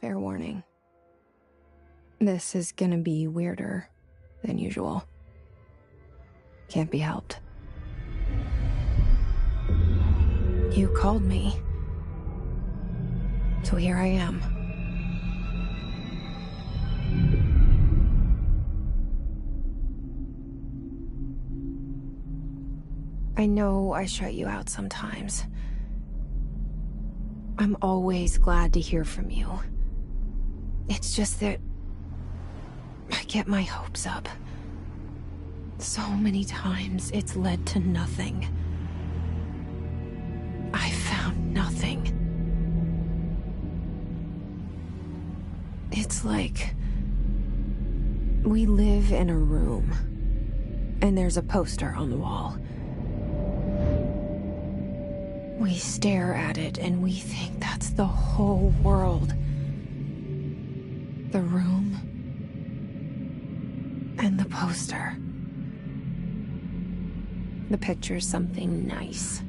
Fair warning. This is gonna be weirder than usual. Can't be helped. You called me. So here I am. I know I shut you out sometimes. I'm always glad to hear from you. It's just that I get my hopes up. So many times it's led to nothing. I found nothing. It's like we live in a room, and there's a poster on the wall. We stare at it and we think that's the whole world. The room and the poster. The picture's something nice.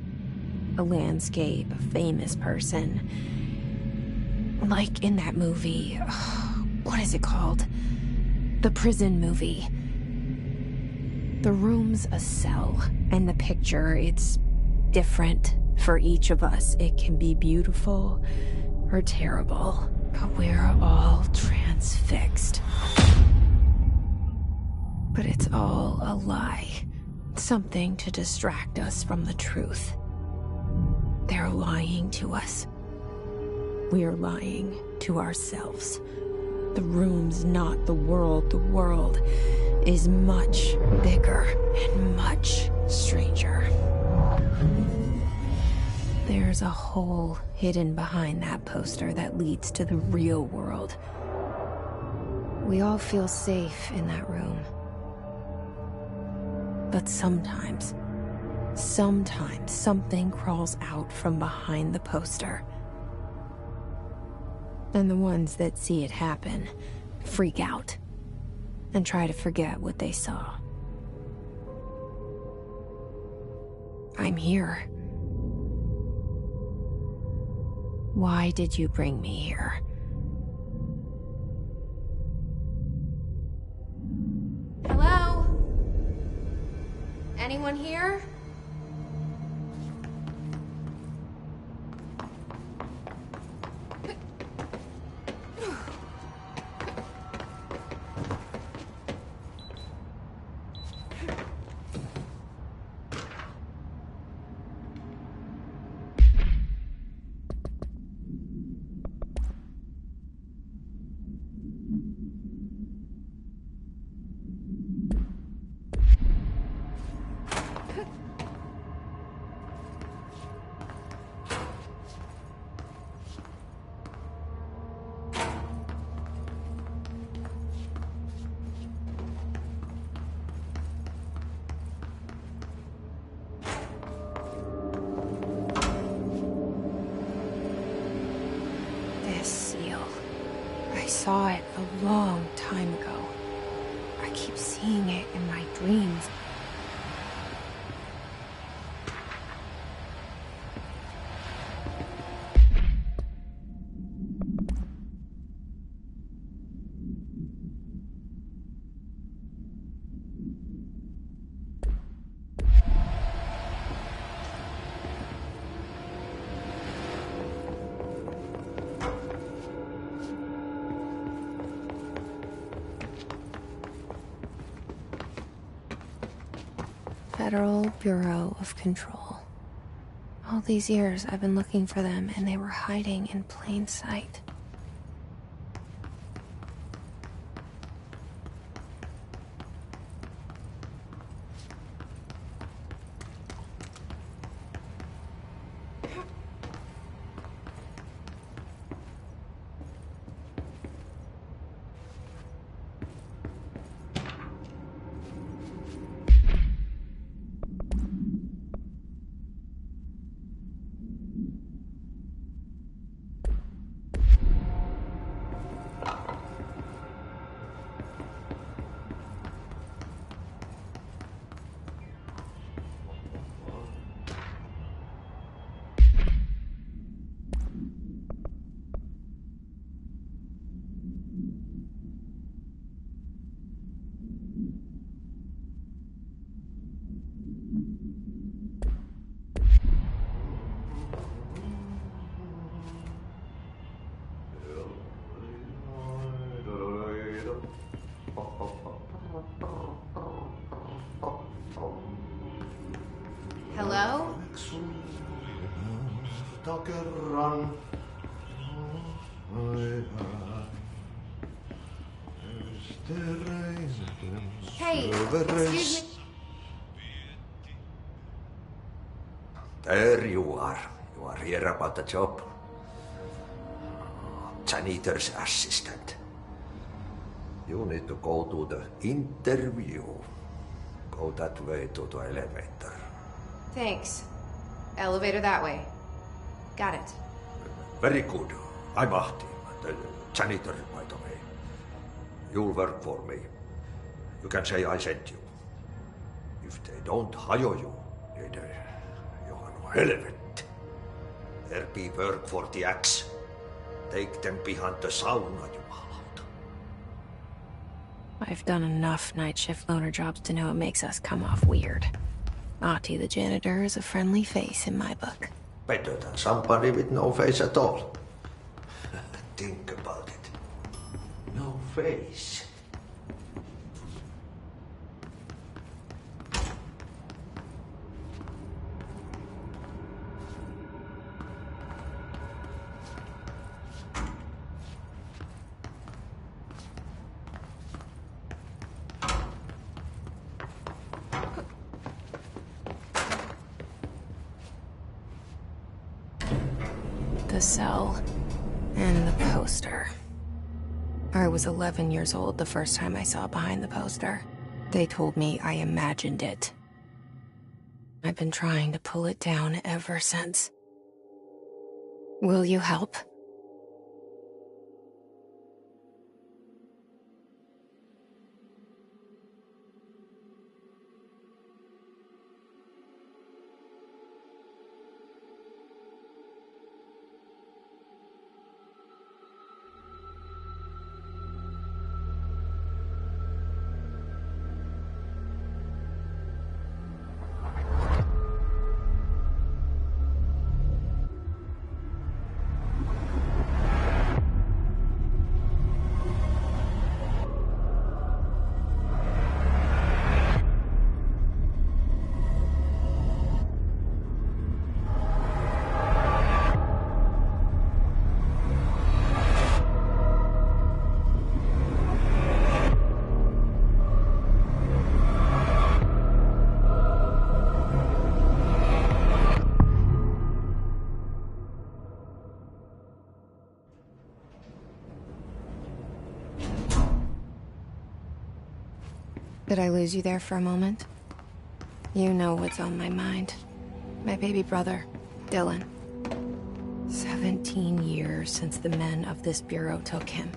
A landscape, a famous person. Like in that movie, what is it called? The prison movie. The room's a cell, and the picture, it's different for each of us. It can be beautiful or terrible, but we're all transfixed. But it's all a lie. Something to distract us from the truth. They're lying to us. We're lying to ourselves. The room's not the world. The world is much bigger and much stranger. There's a hole hidden behind that poster that leads to the real world. We all feel safe in that room. But sometimes something crawls out from behind the poster. And the ones that see it happen freak out and try to forget what they saw. I'm here. Why did you bring me here? Hello? Anyone here? I saw it a long time ago. I keep seeing it in my dreams. Federal Bureau of Control. All these years I've been looking for them, and they were hiding in plain sight. Hello? Hey, excuse me. There you are. You are here about the job. Janitor's assistant. You need to go to the interview. Go that way to the elevator. Thanks. Elevator that way. Got it. Very good. I'm Ahti, the janitor, by the way. You'll work for me. You can say I sent you. If they don't hire you, then you are no helvet. There be work for the axe. Take them behind the sauna, jumalauta. I've done enough night shift loner jobs to know it makes us come off weird. Ahti the janitor is a friendly face in my book. Better than somebody with no face at all. Think about it. No face. The cell and the poster. I was 11 years old the first time I saw behind the poster. They told me I imagined it. I've been trying to pull it down ever since. Will you help? Did I lose you there for a moment? You know what's on my mind. My baby brother, Dylan. 17 years since the men of this bureau took him.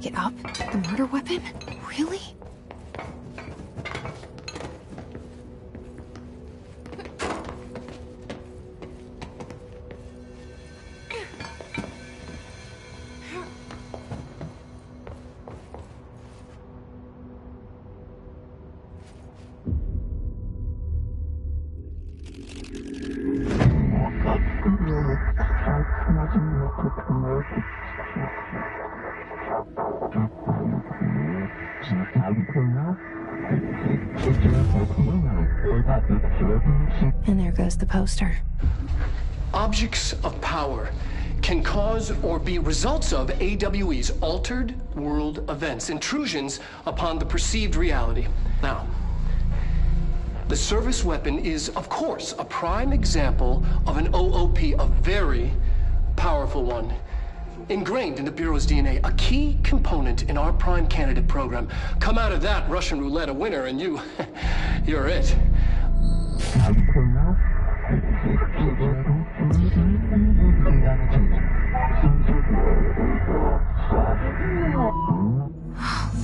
it up? The murder weapon? Really? And there goes the poster. Objects of power can cause or be results of AWE's altered world events, intrusions upon the perceived reality. Now, the service weapon is, of course, a prime example of an OOP, a very powerful one, ingrained in the Bureau's DNA, a key component in our prime candidate program. Come out of that Russian roulette a winner, and you're it.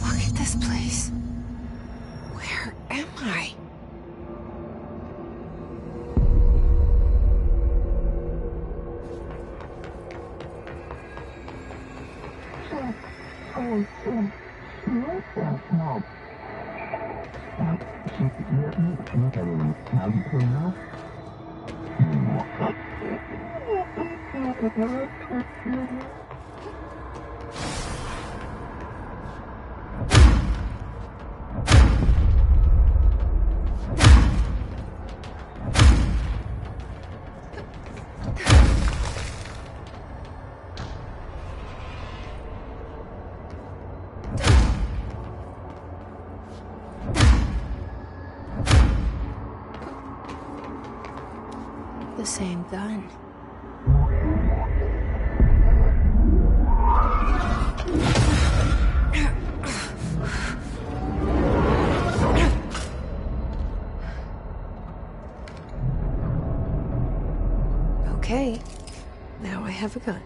Look at this place. Where am I? The same gun. Okay, now I have a gun.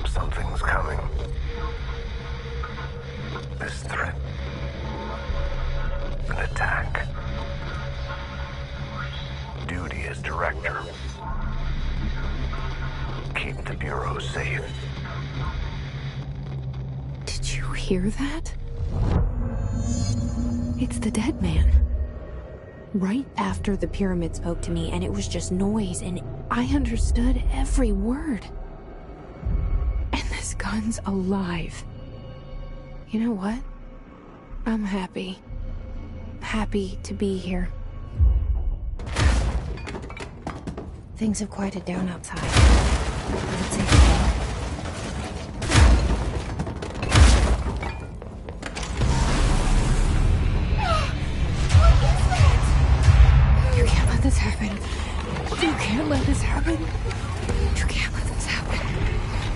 Something's coming. This threat. An attack. Duty as director. Keep the Bureau safe. Did you hear that? It's the dead man. Right after the pyramid spoke to me, and it was just noise, and I understood every word. And this gun's alive. You know what? I'm happy. Happy to be here. Things have quieted down outside. Let's take a look. You can't let this happen. You can't let this happen. You can't let this happen.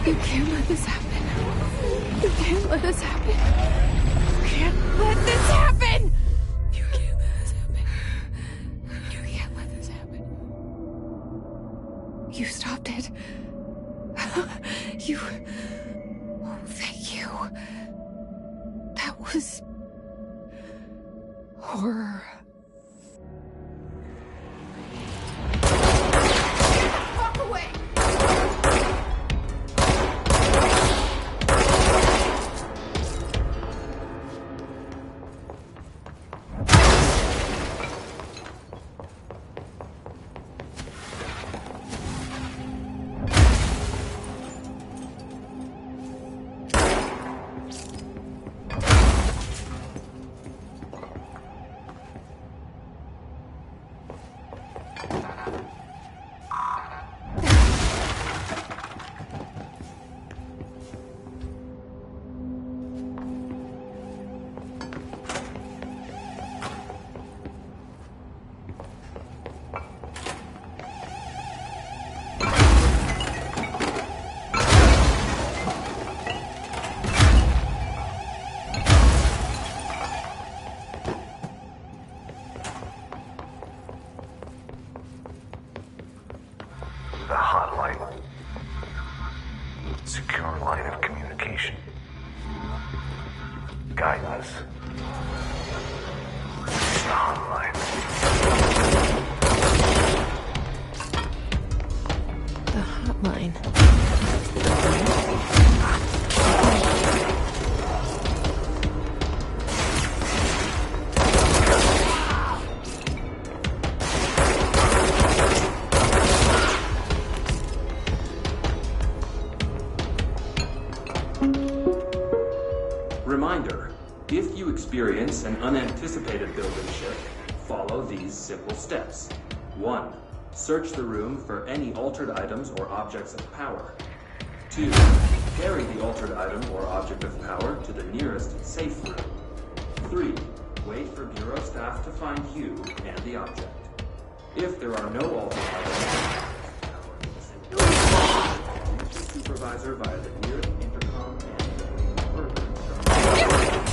You can't let this happen. You can't let this happen. You can't let this happen. You can't let this happen. You can't let this happen. You stopped it. You... Oh, thank you. That was... horror. Walk away! Secure line of communication. Guidance. Online. The hotline. Reminder, if you experience an unanticipated building shift, follow these simple steps. 1. Search the room for any altered items or objects of power. 2. Carry the altered item or object of power to the nearest safe room. 3. Wait for Bureau staff to find you and the object. If there are no altered items, reach the supervisor via the nearest intercom and further instructions.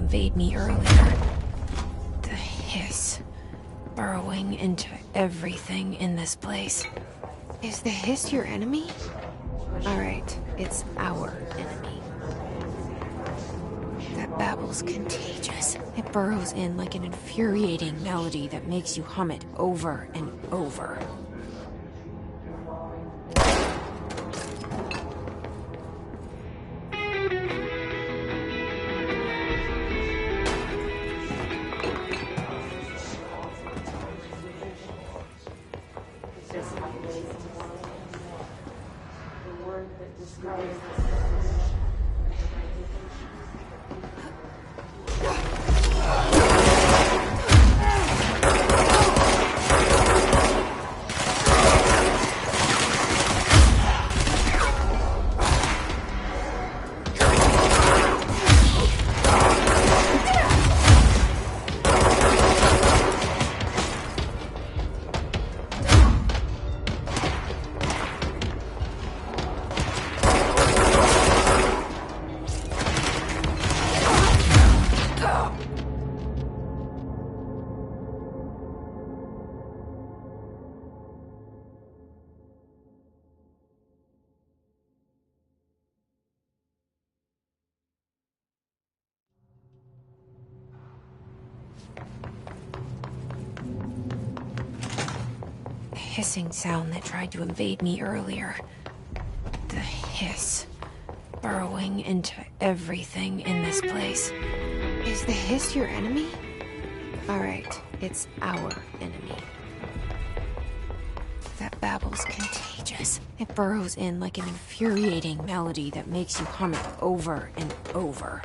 invade me earlier. The hiss. Burrowing into everything in this place. Is the hiss your enemy? Alright, it's our enemy. That babble's contagious. It burrows in like an infuriating melody that makes you hum it over and over. Hissing sound that tried to invade me earlier. The hiss. Burrowing into everything in this place. Is the hiss your enemy? Alright, it's our enemy. That babble's contagious. It burrows in like an infuriating melody that makes you hum it over and over.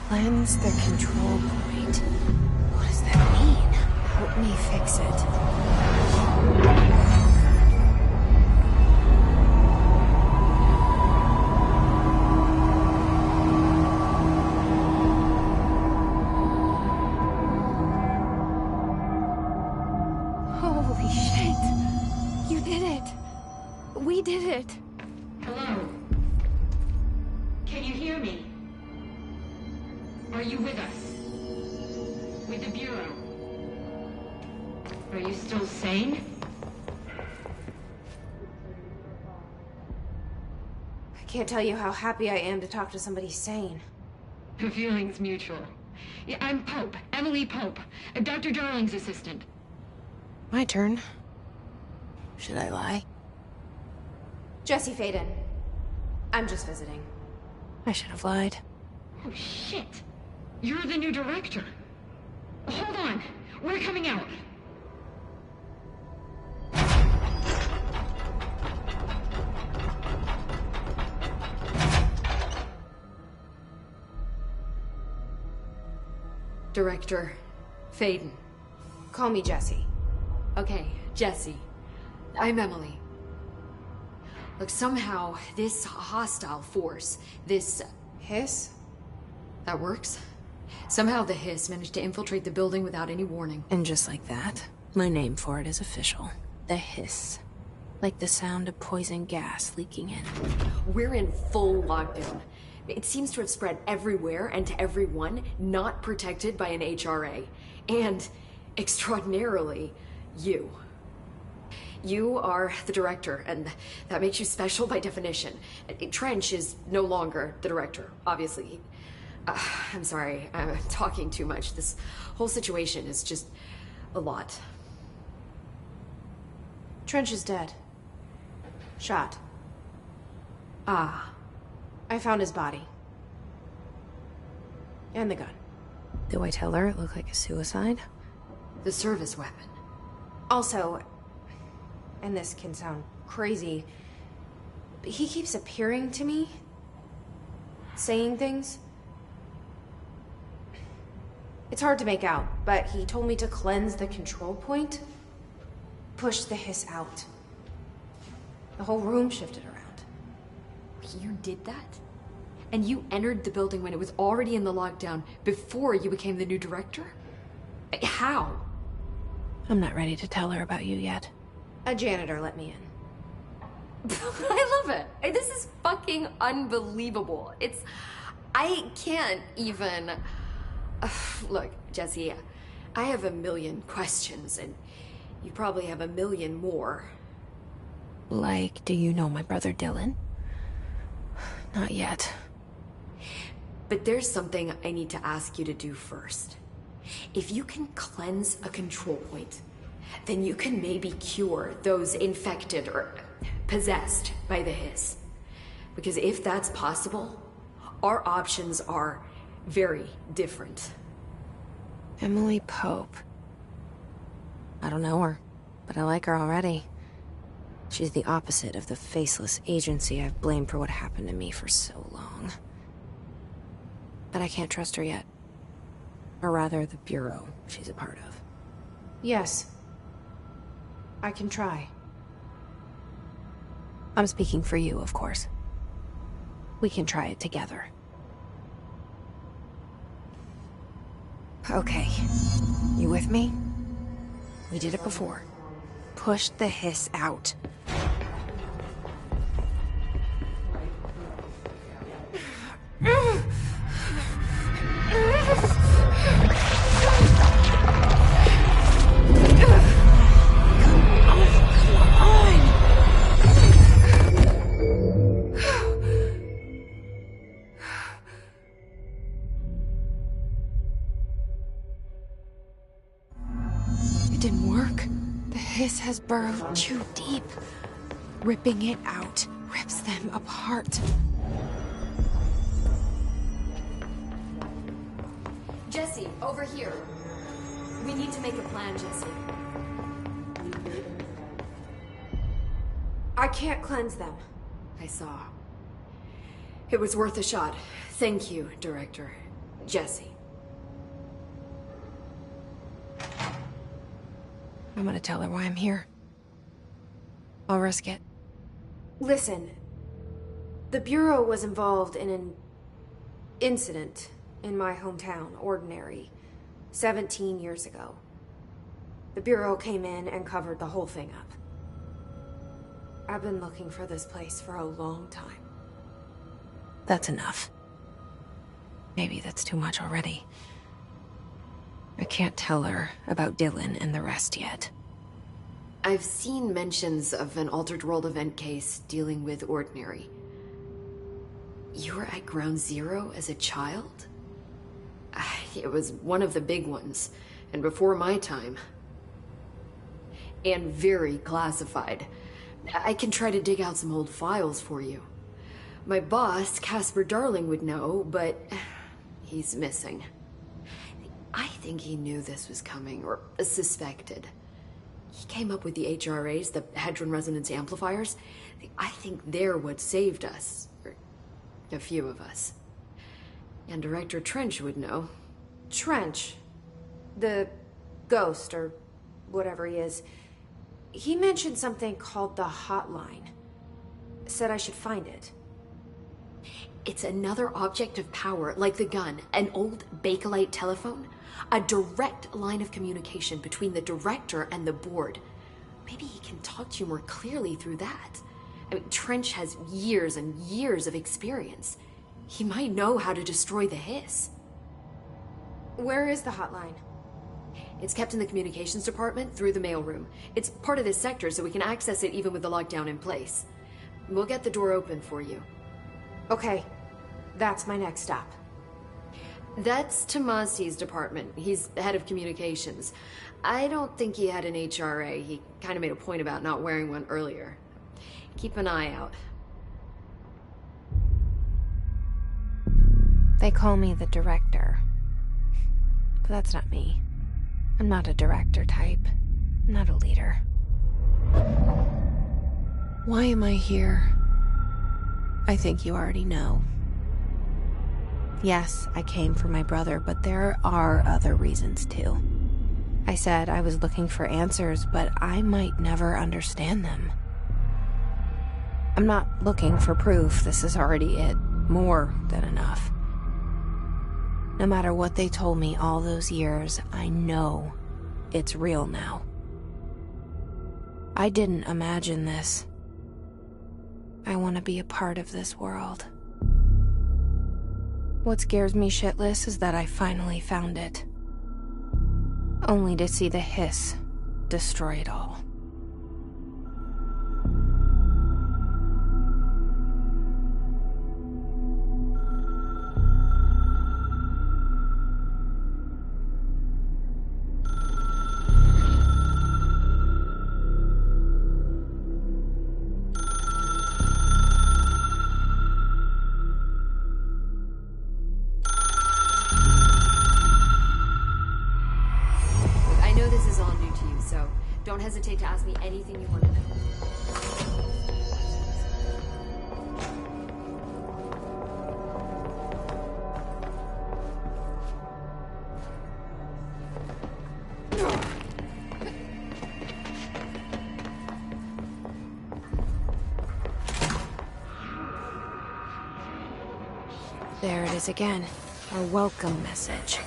Cleanse the control point. What does that mean? Help me fix it. Holy shit! You did it! We did it! Hello? Can you hear me? Are you with us? With the Bureau? Are you still sane? I can't tell you how happy I am to talk to somebody sane. The feeling's mutual. Yeah, I'm Pope. Emily Pope. Dr. Darling's assistant. My turn. Should I lie? Jesse Faden. I'm just visiting. I should have lied. Oh, shit. You're the new director. Hold on. We're coming out. Director Faden. Call me Jesse. Okay, Jesse. I'm Emily. Look, somehow this hostile force, this Hiss? that works? Somehow the hiss managed to infiltrate the building without any warning. And just like that, my name for it is official. The hiss. Like the sound of poison gas leaking in. We're in full lockdown. It seems to have spread everywhere and to everyone not protected by an HRA. And, extraordinarily, you. You are the director, and that makes you special by definition. Trench is no longer the director, obviously. I'm sorry, I'm talking too much. This whole situation is just a lot. Trench is dead. Shot. Ah. I found his body. And the gun. Do I tell her it looked like a suicide? The service weapon. Also, and this can sound crazy, but he keeps appearing to me. Saying things. It's hard to make out, but he told me to cleanse the control point. pushed the hiss out. The whole room shifted around. You did that? And you entered the building when it was already in the lockdown before you became the new director? How? I'm not ready to tell her about you yet. A janitor let me in. I love it. This is fucking unbelievable. I can't even... Look, Jesse, I have a million questions, and you probably have a million more. Like, do you know my brother Dylan? Not yet. But there's something I need to ask you to do first. If you can cleanse a control point, then you can maybe cure those infected or possessed by the hiss. Because if that's possible, our options are very different. Emily Pope. I don't know her, but I like her already. She's the opposite of the faceless agency I've blamed for what happened to me for so long. But I can't trust her yet. Or rather, the Bureau she's a part of. Yes. I can try. I'm speaking for you, of course. We can try it together. Okay. You with me? We did it before. Push the hiss out. It didn't work. The hiss has burrowed too deep. Ripping it out rips them apart. Jesse, over here. We need to make a plan, Jesse. I can't cleanse them. I saw. It was worth a shot. Thank you, Director. Jesse. I'm gonna tell her why I'm here. I'll risk it. Listen. The Bureau was involved in an incident in my hometown, Ordinary, 17 years ago. The Bureau came in and covered the whole thing up. I've been looking for this place for a long time. That's enough. Maybe that's too much already. I can't tell her about Dylan and the rest yet. I've seen mentions of an Altered World event case dealing with Ordinary. You were at Ground Zero as a child? It was one of the big ones, and before my time. And very classified. I can try to dig out some old files for you. My boss, Casper Darling, would know, but he's missing. I think he knew this was coming, or suspected. He came up with the HRAs, the Hadron Resonance Amplifiers. I think they're what saved us. Or a few of us. And Director Trench would know. Trench? The ghost, or whatever he is. He mentioned something called the Hotline. Said I should find it. It's another object of power, like the gun, an old Bakelite telephone. A direct line of communication between the director and the board. Maybe he can talk to you more clearly through that. I mean, Trench has years and years of experience. He might know how to destroy the hiss. Where is the hotline? It's kept in the communications department through the mailroom. It's part of this sector, so we can access it even with the lockdown in place. We'll get the door open for you. Okay, that's my next stop. That's Tomasi's department. He's head of communications. I don't think he had an HRA. He kind of made a point about not wearing one earlier. Keep an eye out. They call me the director. But that's not me. I'm not a director type. I'm not a leader. Why am I here? I think you already know. Yes, I came for my brother, but there are other reasons too. I said I was looking for answers, but I might never understand them. I'm not looking for proof. This is already it. More than enough. No matter what they told me all those years, I know it's real now. I didn't imagine this. I want to be a part of this world. What scares me shitless is that I finally found it. Only to see the hiss destroy it all. Don't hesitate to ask me anything you want to know. There it is again. Our welcome message.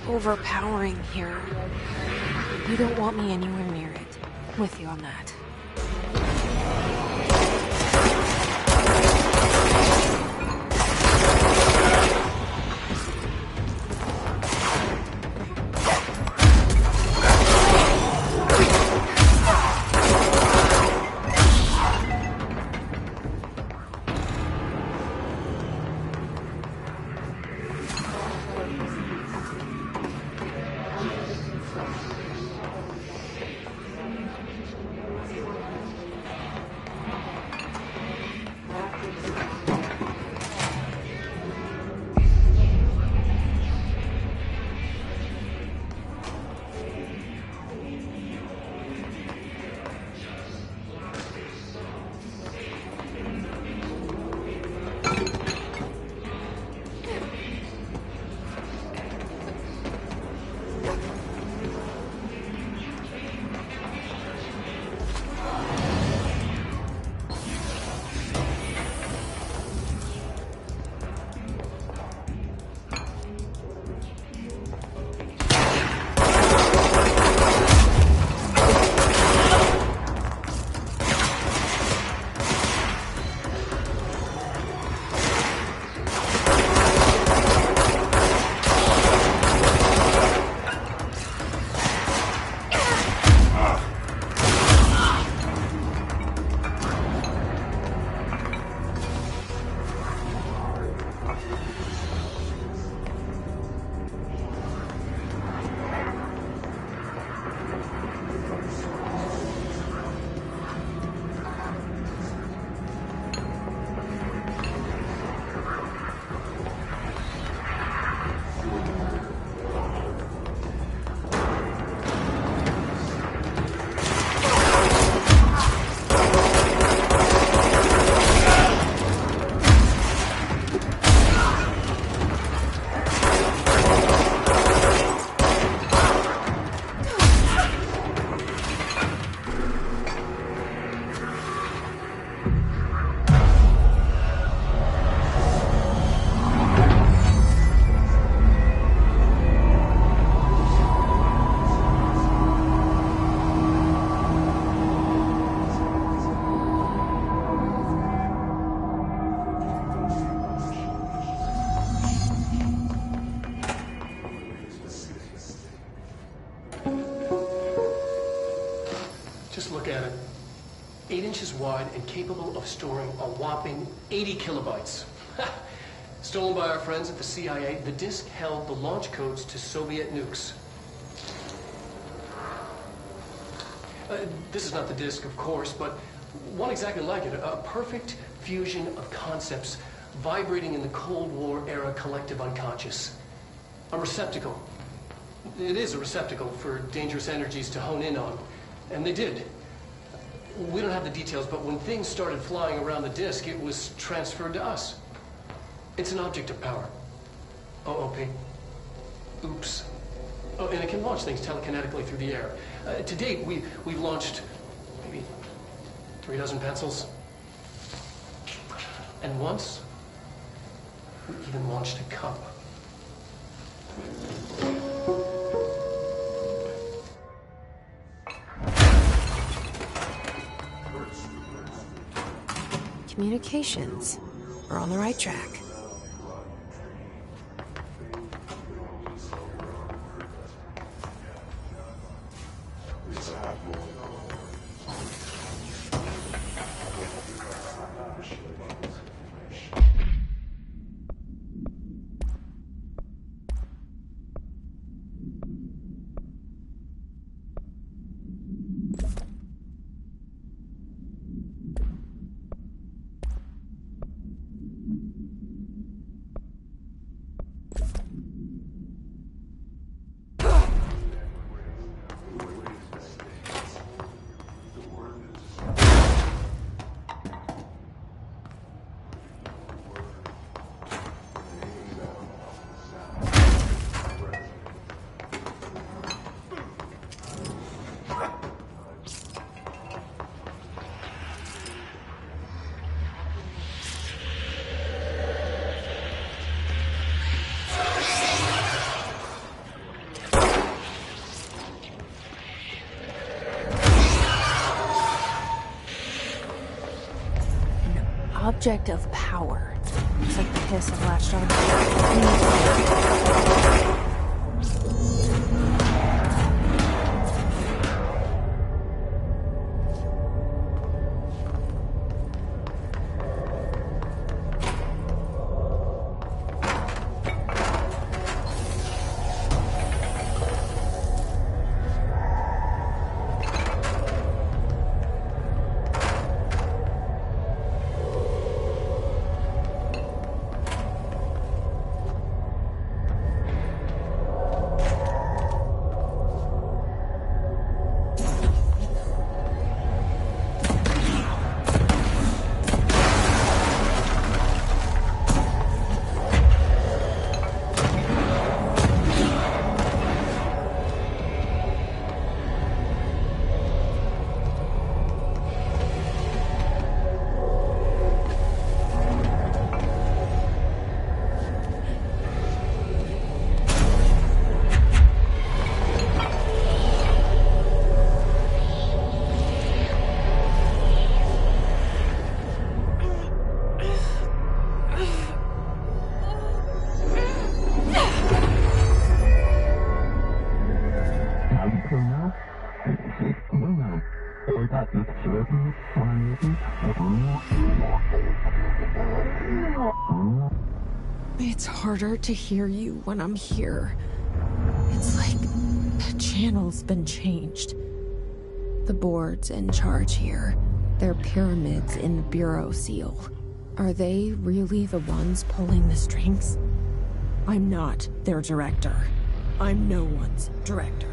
Overpowering here. You don't want me anywhere near it. I'm with you on that. at it. 8 inches wide and capable of storing a whopping 80 kilobytes. Stolen by our friends at the CIA, the disk held the launch codes to Soviet nukes. This is not the disk, of course, but one exactly like it. A perfect fusion of concepts vibrating in the Cold War era collective unconscious. A receptacle. It is a receptacle for dangerous energies to hone in on. And they did. We don't have the details, but when things started flying around the disk, it was transferred to us. It's an object of power. OOP. Oops. Oh, and it can launch things telekinetically through the air. To date, we've launched maybe 3 dozen pencils. And once, we even launched a cup. Communications. We're on the right track. Object of power. Looks like the hiss have latched on. It's harder to hear you when I'm here. It's like the channel's been changed. The board's in charge here. They're pyramids in the Bureau seal. Are they really the ones pulling the strings? I'm not their director. I'm no one's director.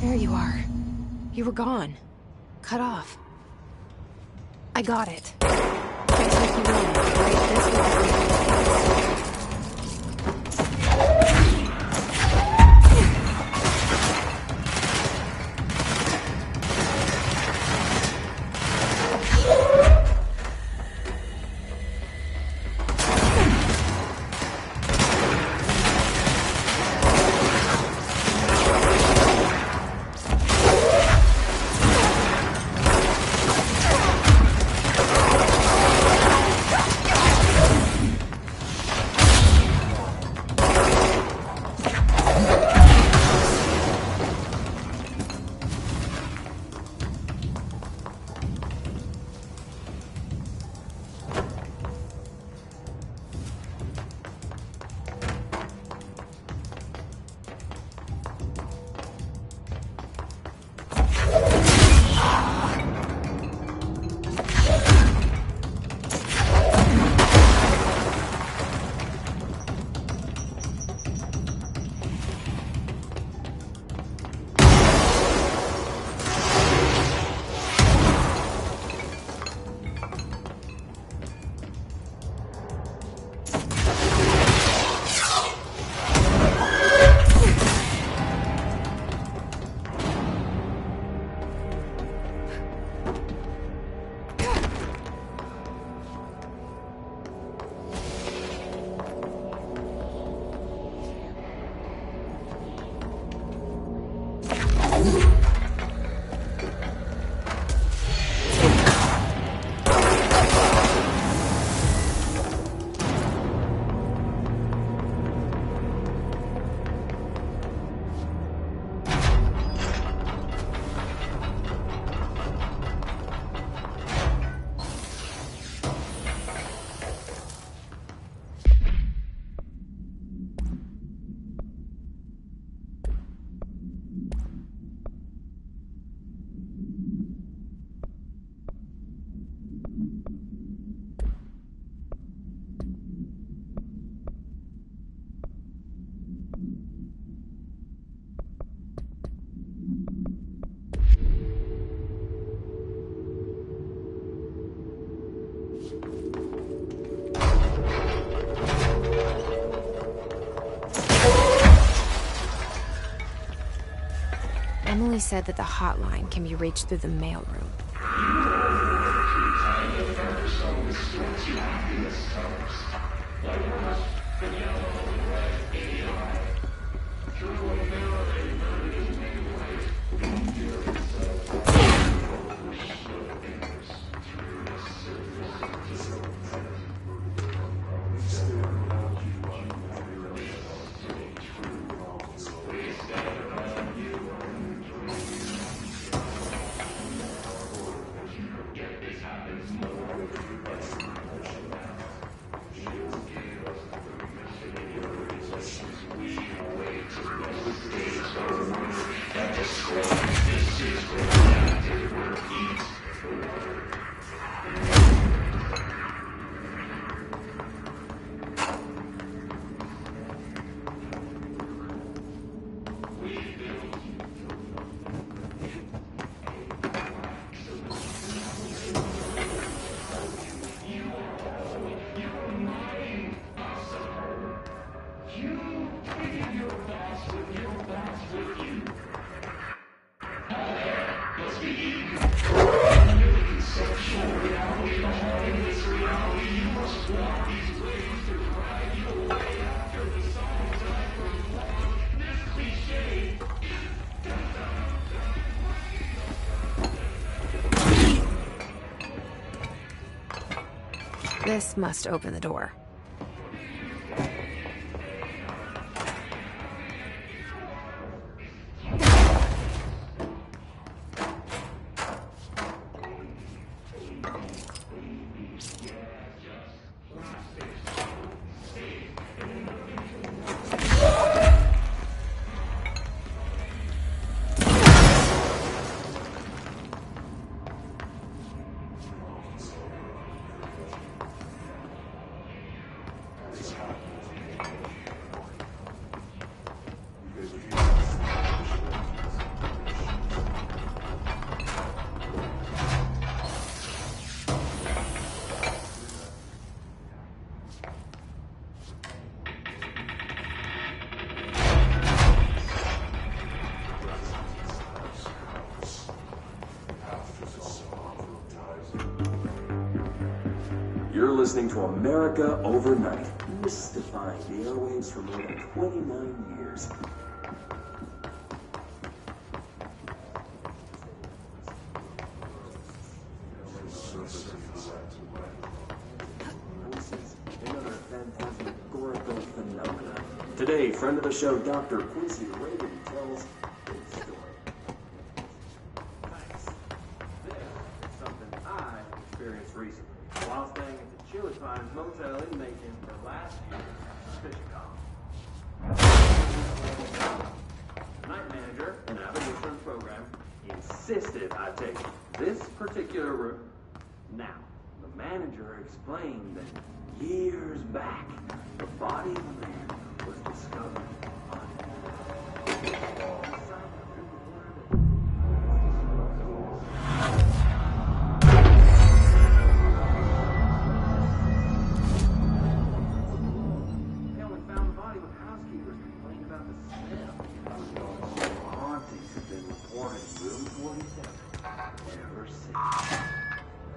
There you are. You were gone. Cut off. I got it. Just like you wanted, right? This was Emily said that the hotline can be reached through the mailroom. This must open the door. listening to America Overnight, mystifying the airwaves for more than 29 years. Another phantasmagorical phenomenon. Today, friend of the show, Dr. Quincy Reagan tells his story. Thanks. This is something I experienced recently while staying at the Chili Pines Motel in Macon for last year's fishing con. The night manager in the Abolition program insisted I take this particular room. Now, the manager explained that years back, the body of a man was discovered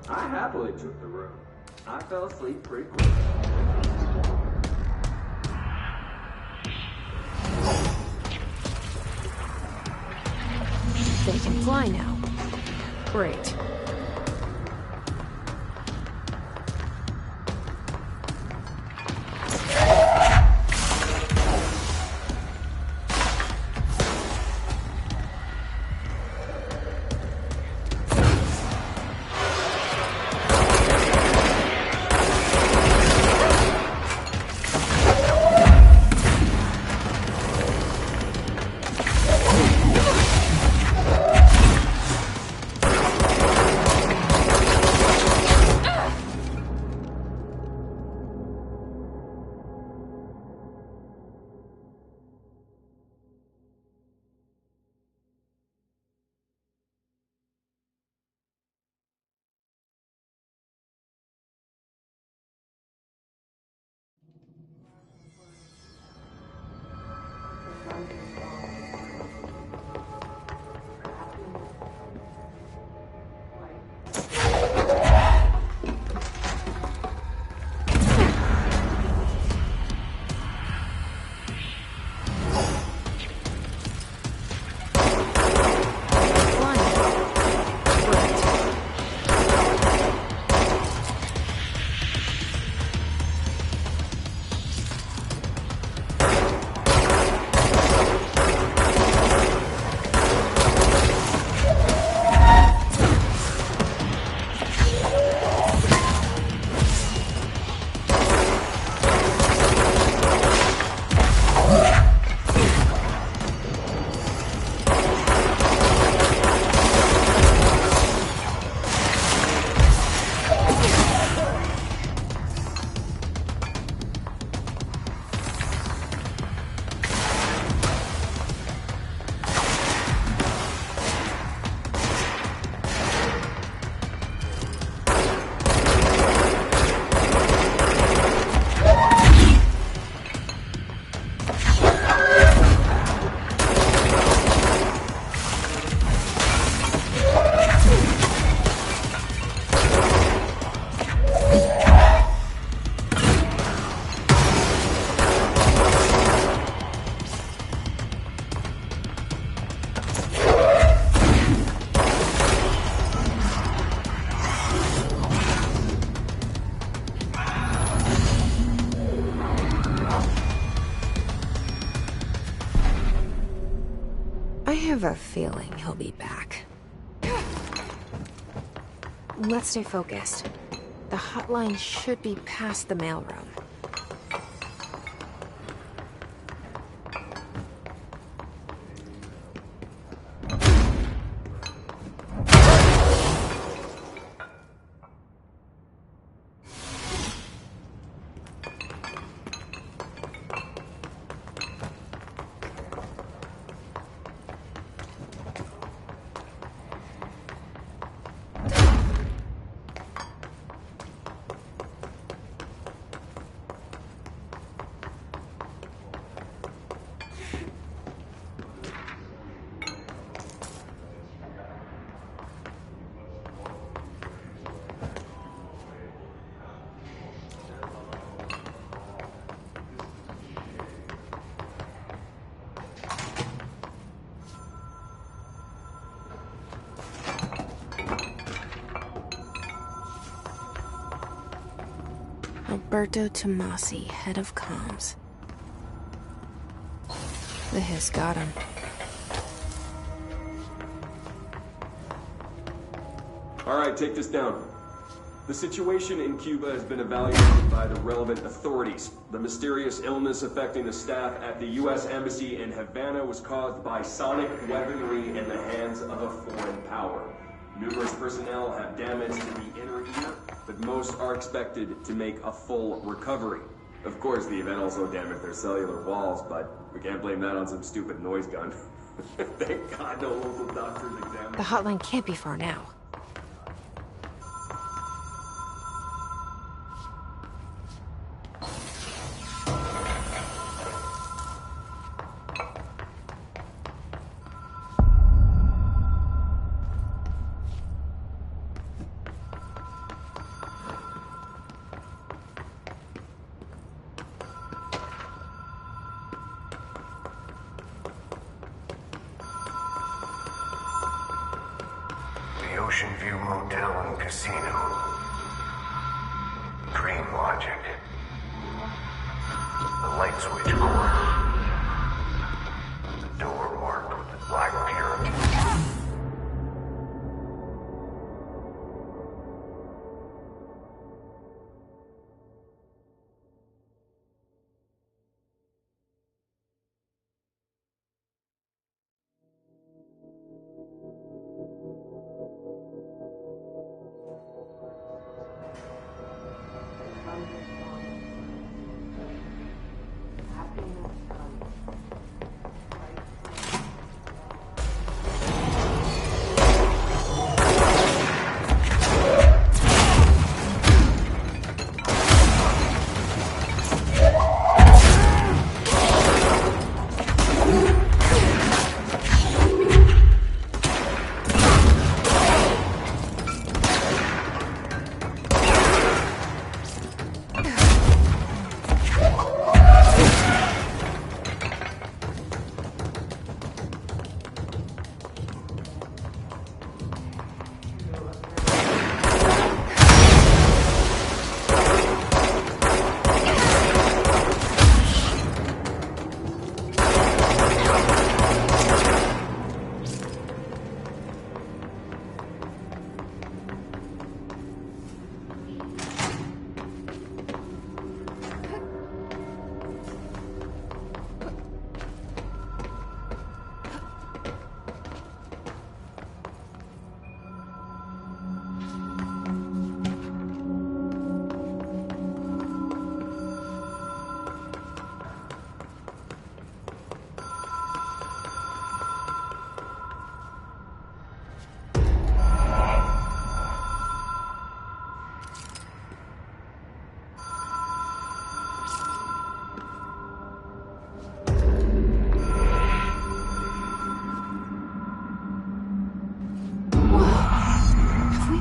I happily took the room. I fell asleep pretty quick. They can fly now. Great. I have a feeling he'll be back. Let's stay focused. The hotline should be past the mailroom. Roberto Tomasi, head of comms. The hiss got him. All right, take this down. The situation in Cuba has been evaluated by the relevant authorities. The mysterious illness affecting the staff at the U.S. Embassy in Havana was caused by sonic weaponry in the hands of a foreign power. Numerous personnel have damage to the inner ear, but most are expected to make a full recovery. Of course, the event also damaged their cellular walls, but we can't blame that on some stupid noise gun. Thank God no local doctors examined. The hotline can't be far now. Ocean View Motel and Casino. Dream Logic. The light switch cord. The door marked with the Black Pyramid.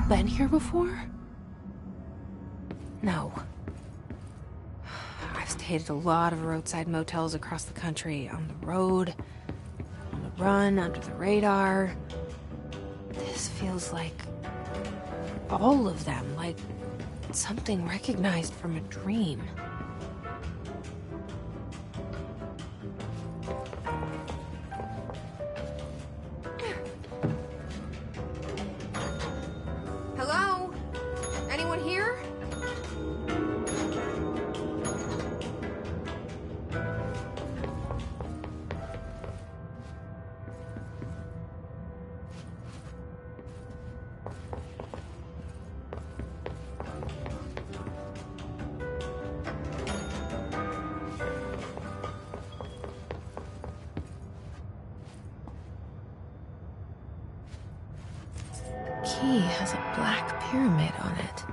Been here before? No. I've stayed at a lot of roadside motels across the country, on the road, on the run, under the radar. This feels like all of them, like something recognized from a dream. Hello? Anyone here? Key has a black pyramid on it.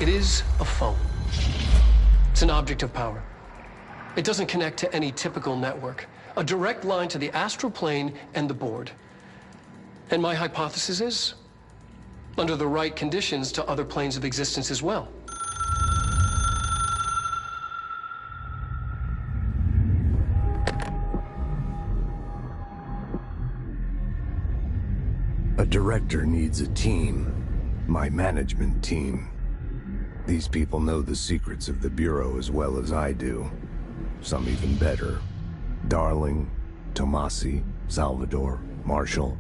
It is a phone. It's an object of power. It doesn't connect to any typical network. A direct line to the astral plane and the board. And my hypothesis is, under the right conditions, to other planes of existence as well. A director needs a team. My management team. These people know the secrets of the Bureau as well as I do. Some even better. Darling, Tomasi, Salvador, Marshall.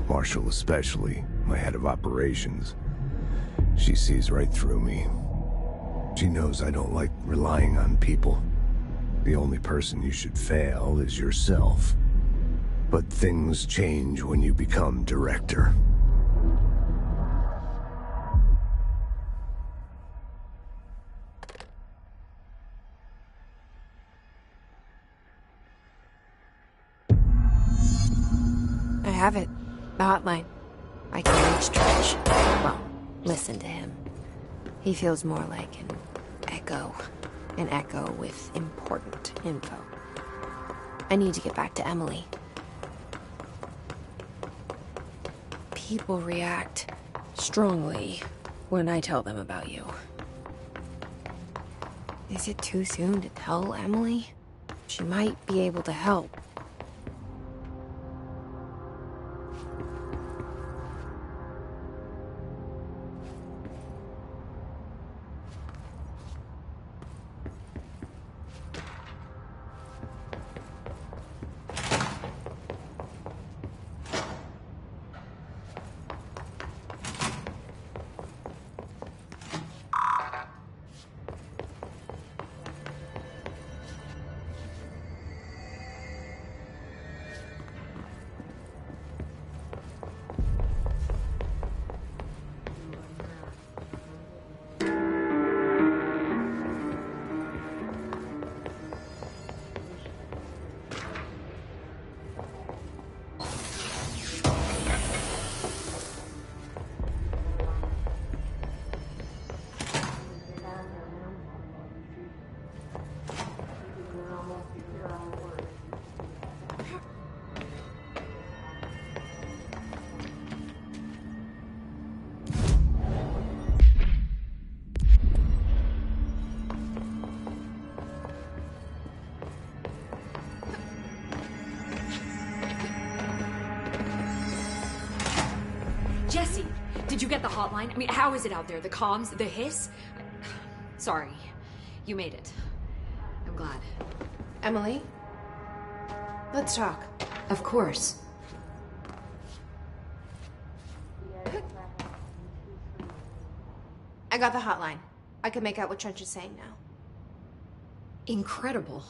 Marshall especially, my head of operations. She sees right through me. She knows I don't like relying on people. The only person you should fail is yourself. But things change when you become director. I have it. The hotline. I can reach Dredge. Well, listen to him. He feels more like an echo. An echo with important info. I need to get back to Emily. People react strongly when I tell them about you. Is it too soon to tell Emily? She might be able to help. Jesse, did you get the hotline? I mean, how is it out there? The comms? The hiss? Sorry. You made it. I'm glad. Emily? Let's talk. Of course. I got the hotline. I can make out what Trench is saying now. Incredible.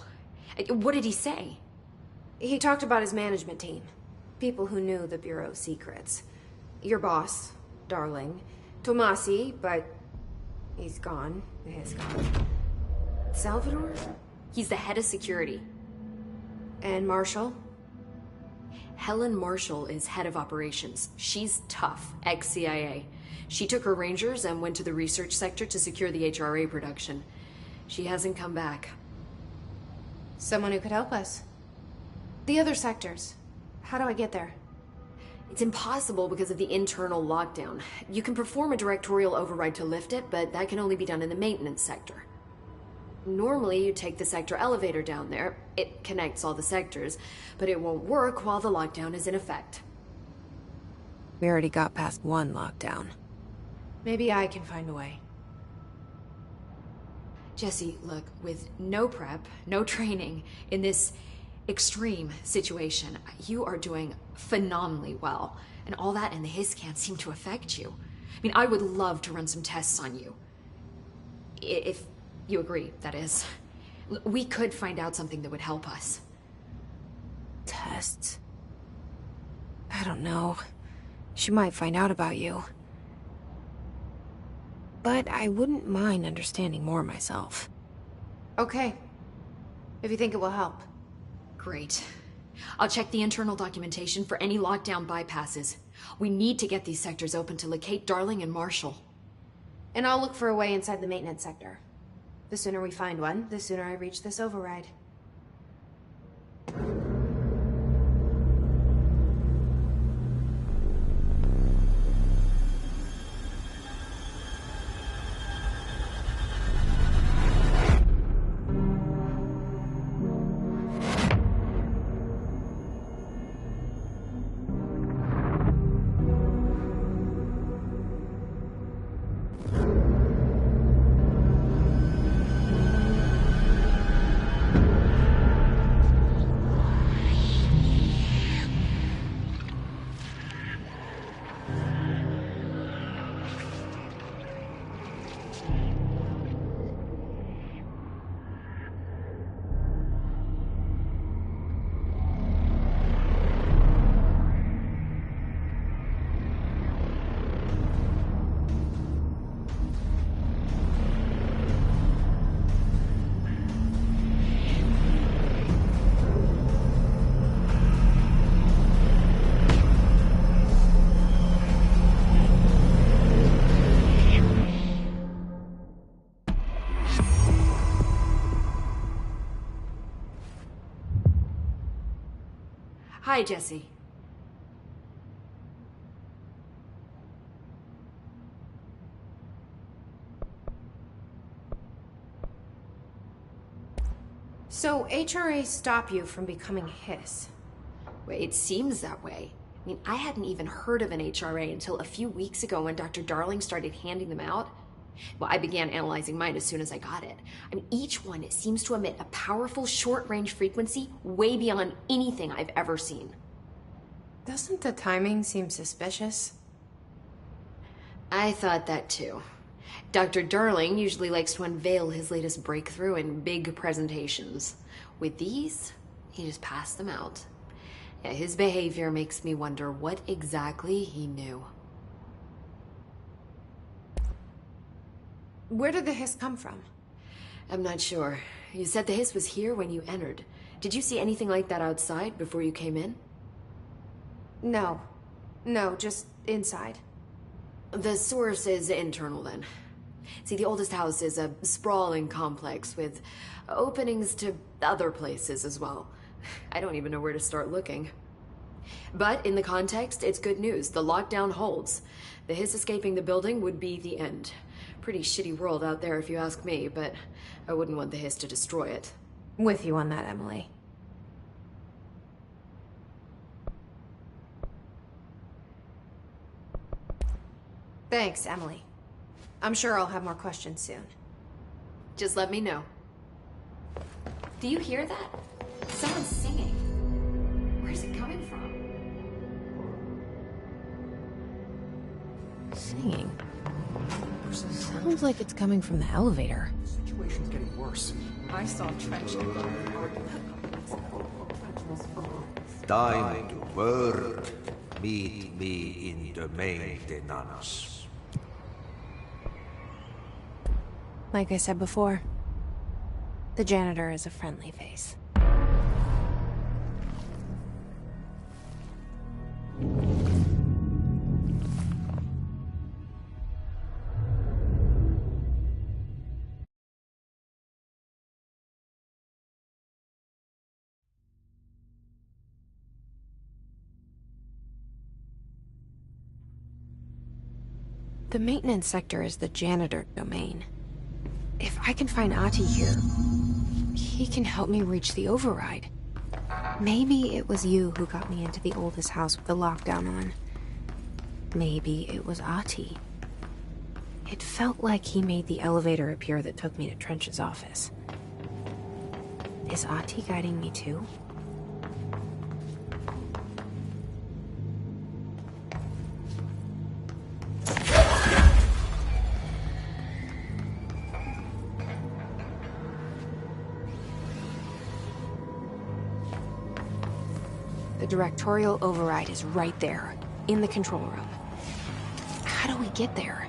What did he say? He talked about his management team. People who knew the Bureau's secrets. Your boss, Darling. Tomasi, but he's gone. He's gone. Salvador? He's the head of security. And Marshall? Helen Marshall is head of operations. She's tough, ex-CIA. She took her Rangers and went to the research sector to secure the HRA production. She hasn't come back. Someone who could help us. The other sectors. How do I get there? It's impossible because of the internal lockdown. You can perform a directorial override to lift it, but that can only be done in the maintenance sector. Normally, you take the sector elevator down there. It connects all the sectors, but it won't work while the lockdown is in effect. We already got past one lockdown. Maybe I can find a way. Jesse, look, with no prep, no training, in this extreme situation, you are doing phenomenally well. And all that and the hiss can't seem to affect you. I mean, I would love to run some tests on you. If you agree, that is. We could find out something that would help us. Tests? I don't know. She might find out about you. But I wouldn't mind understanding more myself. Okay. If you think it will help. Great. I'll check the internal documentation for any lockdown bypasses. We need to get these sectors open to locate Darling and Marshall. And I'll look for a way inside the maintenance sector. The sooner we find one, the sooner I reach this override. Hi, Jesse. So HRA stop you from becoming Hiss? Well, it seems that way. I mean, I hadn't even heard of an HRA until a few weeks ago when Dr. Darling started handing them out. Well, I began analyzing mine as soon as I got it. I mean, each one seems to emit a powerful short-range frequency way beyond anything I've ever seen. Doesn't the timing seem suspicious? I thought that too. Dr. Darling usually likes to unveil his latest breakthrough in big presentations. With these, he just passed them out. Yeah, his behavior makes me wonder what exactly he knew. Where did the hiss come from? I'm not sure. You said the hiss was here when you entered. Did you see anything like that outside before you came in? No. No, just inside. The source is internal then. See, the oldest house is a sprawling complex with openings to other places as well. I don't even know where to start looking. But in the context, it's good news. The lockdown holds. The hiss escaping the building would be the end. Pretty shitty world out there if you ask me, but I wouldn't want the hiss to destroy it. With you on that, Emily. Thanks, Emily. I'm sure I'll have more questions soon. Just let me know. Do you hear that? Someone's singing. Where's it coming from? Singing? Sounds like it's coming from the elevator. The situation's getting worse. I saw Trench. Time to work. Meet me in the maintenance. Like I said before, the janitor is a friendly face. The maintenance sector is the janitor domain. If I can find Ahti here, he can help me reach the override. Maybe it was you who got me into the oldest house with the lockdown on. Maybe it was Ahti. It felt like he made the elevator appear that took me to Trench's office. Is Ahti guiding me too? The directorial override is right there, in the control room. How do we get there?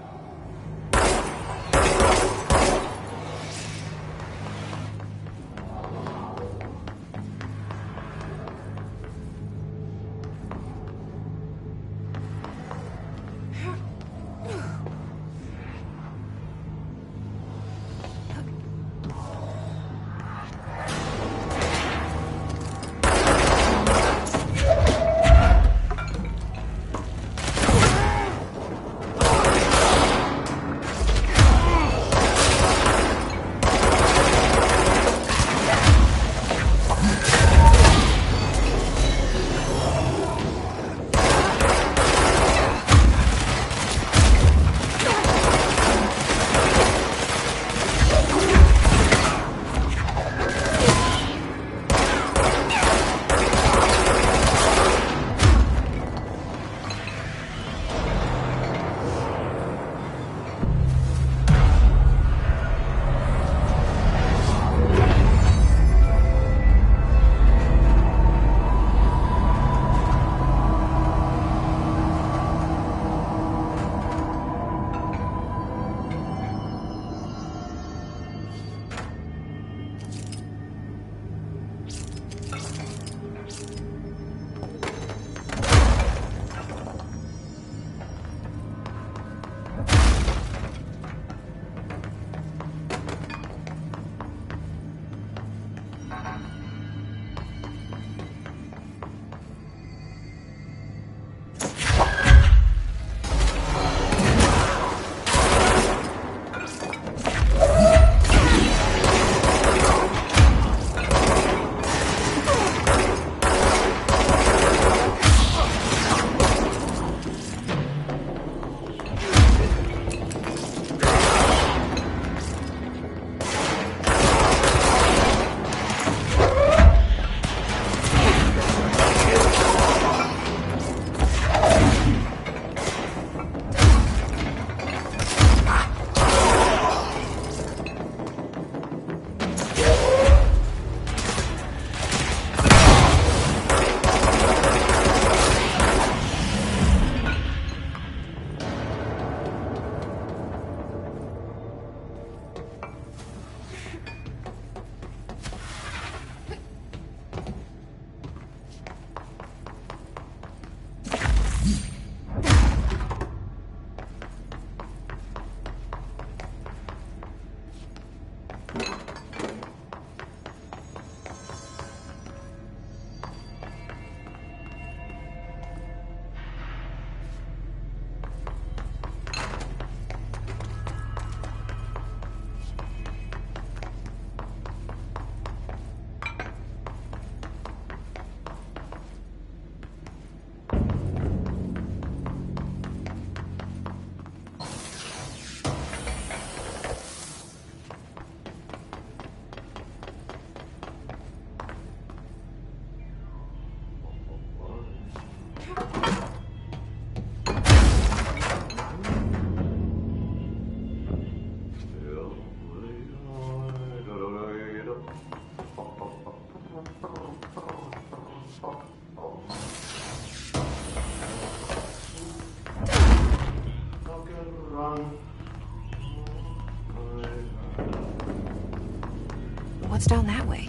What's down that way?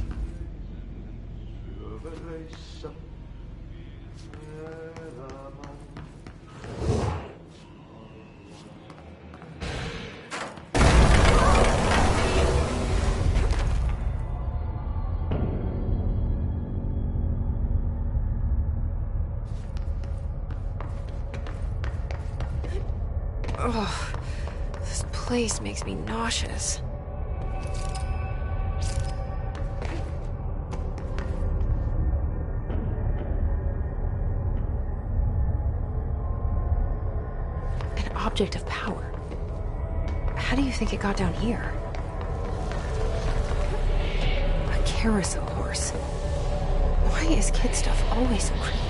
Ugh, this place makes me nauseous. An object of power. How do you think it got down here? A carousel horse. Why is kid stuff always so creepy?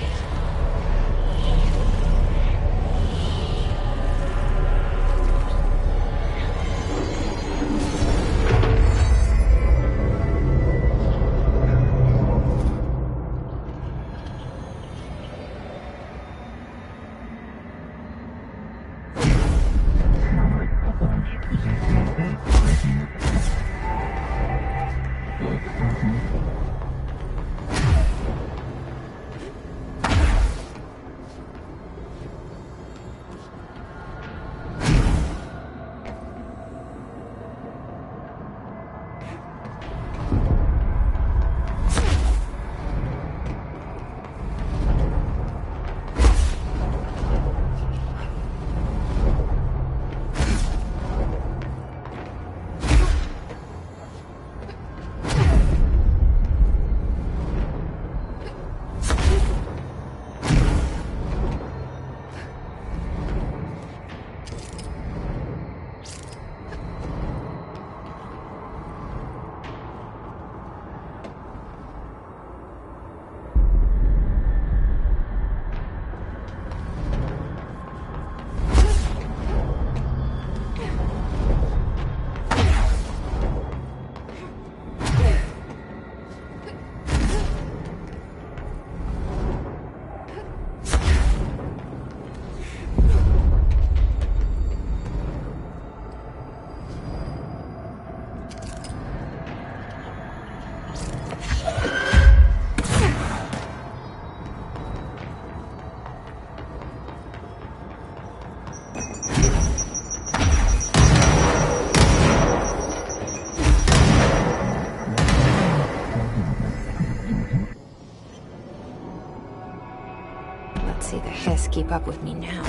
Let's see the Hiss keep up with me now.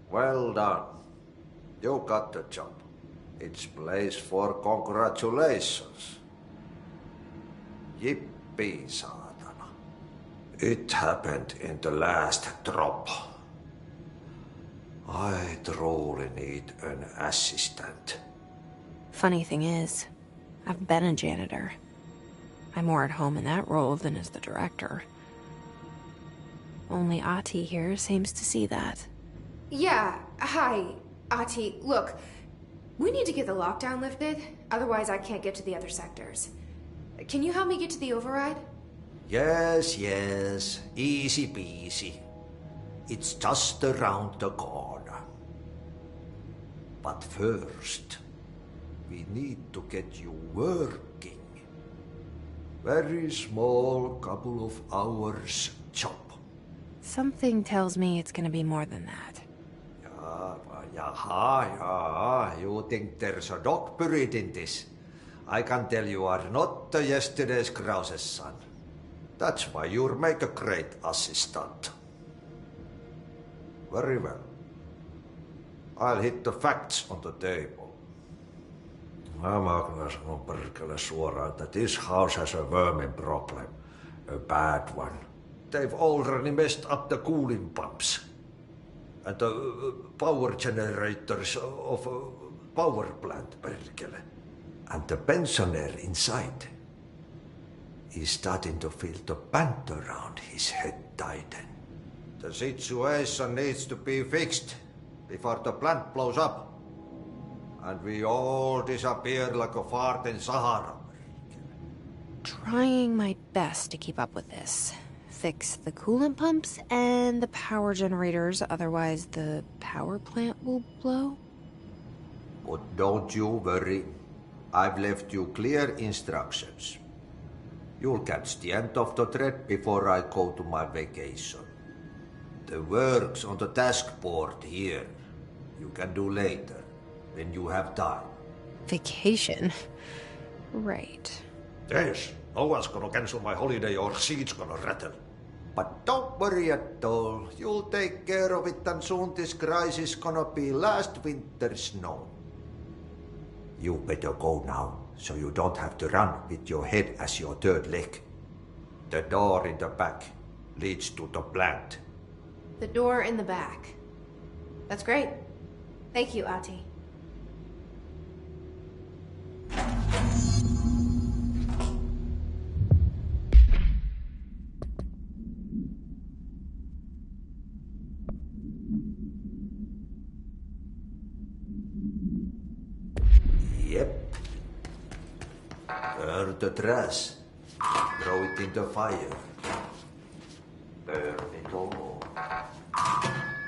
Well done. You got the job. It's place for congratulations. Yippee, saatana. It happened in the last drop. I truly need an assistant. Funny thing is, I've been a janitor. I'm more at home in that role than as the director. Only Ahti here seems to see that. Yeah, hi, Ahti. Look, we need to get the lockdown lifted, otherwise I can't get to the other sectors. Can you help me get to the override? Yes, yes. Easy peasy. It's just around the corner. But first, We need to get you working. Very small, couple of hours job. Something tells me it's gonna be more than that. Yeah. You think there's a dog buried in this? I can tell you are not yesterday's Krause's son. That's why you'll make a great assistant. Very well. I'll hit the facts on the table. Mä kyllä sanon perkele suoraan, että this house has a vermin problem. A bad one. They've already messed up the cooling pumps. And the power generators of a power plant, perkele. And the pensioner inside is starting to feel the band around his head tighten. The situation needs to be fixed before the plant blows up. And we all disappear like a fart in Sahara. Trying my best to keep up with this. Fix the coolant pumps and the power generators, otherwise the power plant will blow. But don't you worry. I've left you clear instructions. You'll catch the end of the thread before I go to my vacation. The work's on the task board here. You can do later, when you have time. Vacation? Right. Yes, no one's gonna cancel my holiday or seat's gonna rattle. But don't worry at all. You'll take care of it and soon this crisis gonna be last winter's snow. You better go now, so you don't have to run with your head as your third leg. The door in the back leads to the plant. The door in the back. That's great. Thank you, Ahti. Yep. Burn the trash. Throw it in the fire. Burn it all.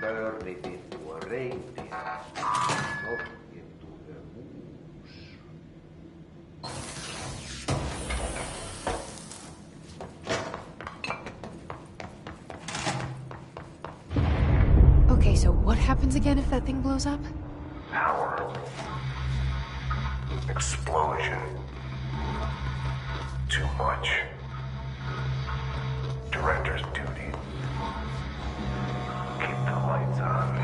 Burn it into a reindeer. Not into the moose. Okay, so what happens again if that thing blows up? Power. Explosion. Too much. Director's duty. Keep the lights on.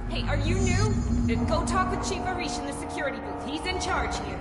Hey, are you new? Go talk with Chief Arish in the security booth. He's in charge here.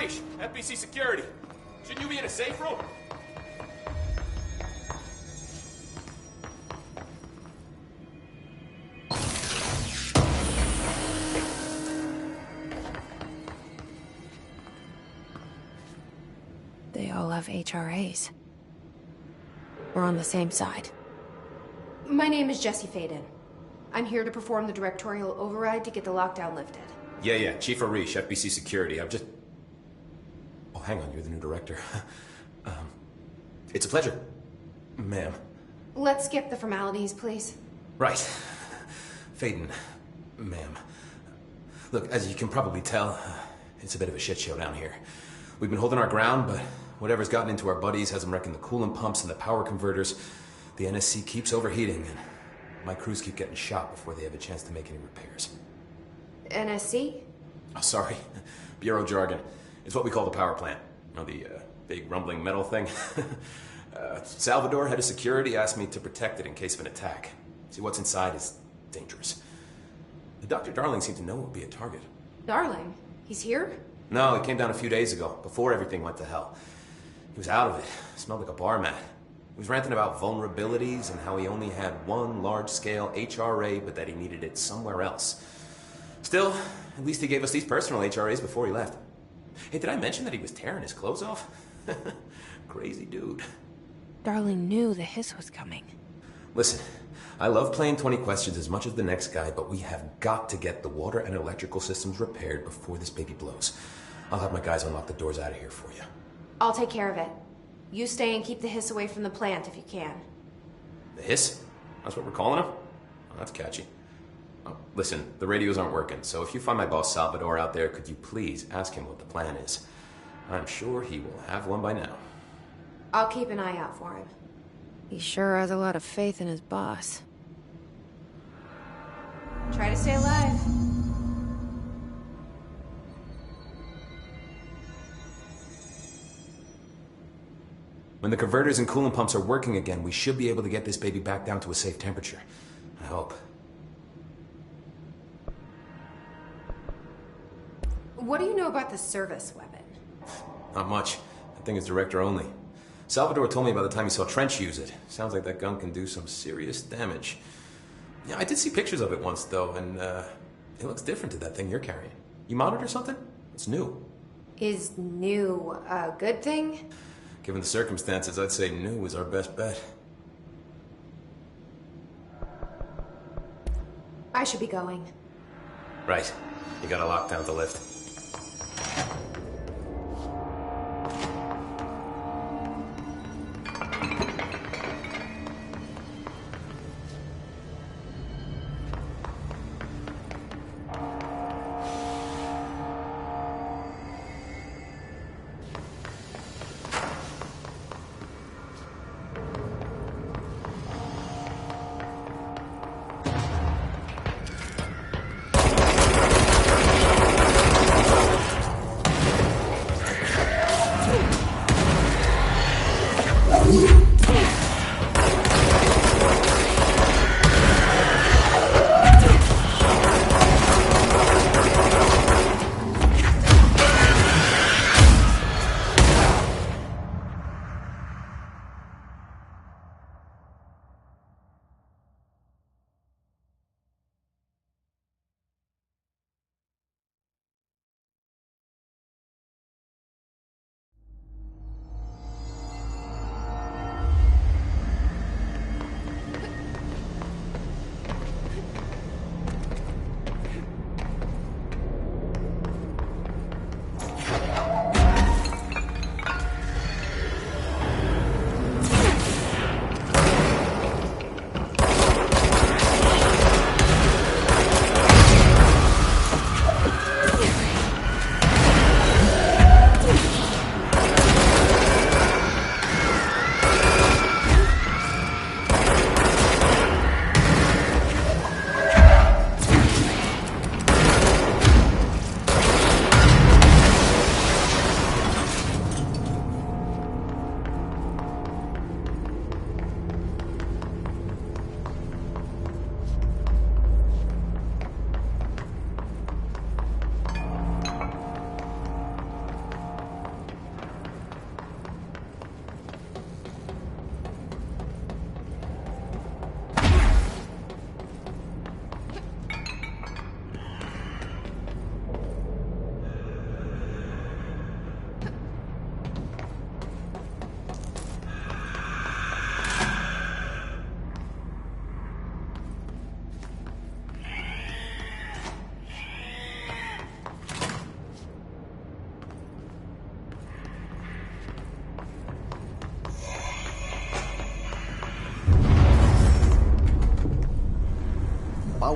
Reach, FBC Security. Shouldn't you be in a safe room? They all have HRAs. We're on the same side. My name is Jesse Faden. I'm here to perform the directorial override to get the lockdown lifted. Yeah, Chief Arish, FBC Security. I'm just... Oh, hang on, you're the new director. It's a pleasure, ma'am. Let's skip the formalities, please. Right. Faden, ma'am. Look, as you can probably tell, it's a bit of a shit show down here. We've been holding our ground, but whatever's gotten into our buddies has them wrecking the coolant pumps and the power converters. The NSC keeps overheating, and my crews keep getting shot before they have a chance to make any repairs. NSC? Oh, sorry. Bureau jargon. It's what we call the power plant. You know, the big rumbling metal thing? Salvador, head of security, asked me to protect it in case of an attack. See, what's inside is dangerous. Dr. Darling seemed to know it would be a target. Darling? He's here? No, he came down a few days ago, before everything went to hell. He was out of it. Smelled like a bar mat. He was ranting about vulnerabilities and how he only had one large-scale HRA, but that he needed it somewhere else. Still, at least he gave us these personal HRAs before he left. Hey, did I mention that he was tearing his clothes off? Crazy dude. Darling knew the hiss was coming. Listen, I love playing 20 questions as much as the next guy, but we have got to get the water and electrical systems repaired before this baby blows. I'll have my guys unlock the doors out of here for you. I'll take care of it. You stay and keep the hiss away from the plant if you can. The hiss? That's what we're calling him? Oh, that's catchy. Oh, listen, the radios aren't working, so if you find my boss Salvador out there, could you please ask him what the plan is? I'm sure he will have one by now. I'll keep an eye out for him. He sure has a lot of faith in his boss. Try to stay alive. When the converters and coolant pumps are working again, we should be able to get this baby back down to a safe temperature. I hope. What do you know about the service weapon? Not much. That thing is director only. Salvador told me by the time he saw Trench use it. Sounds like that gun can do some serious damage. Yeah, I did see pictures of it once, though, and it looks different to that thing you're carrying. You modded or something? It's new. Is new a good thing? Given the circumstances, I'd say new is our best bet. I should be going. Right. You gotta lock down the lift.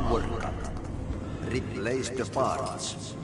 power cut. Replace the parts.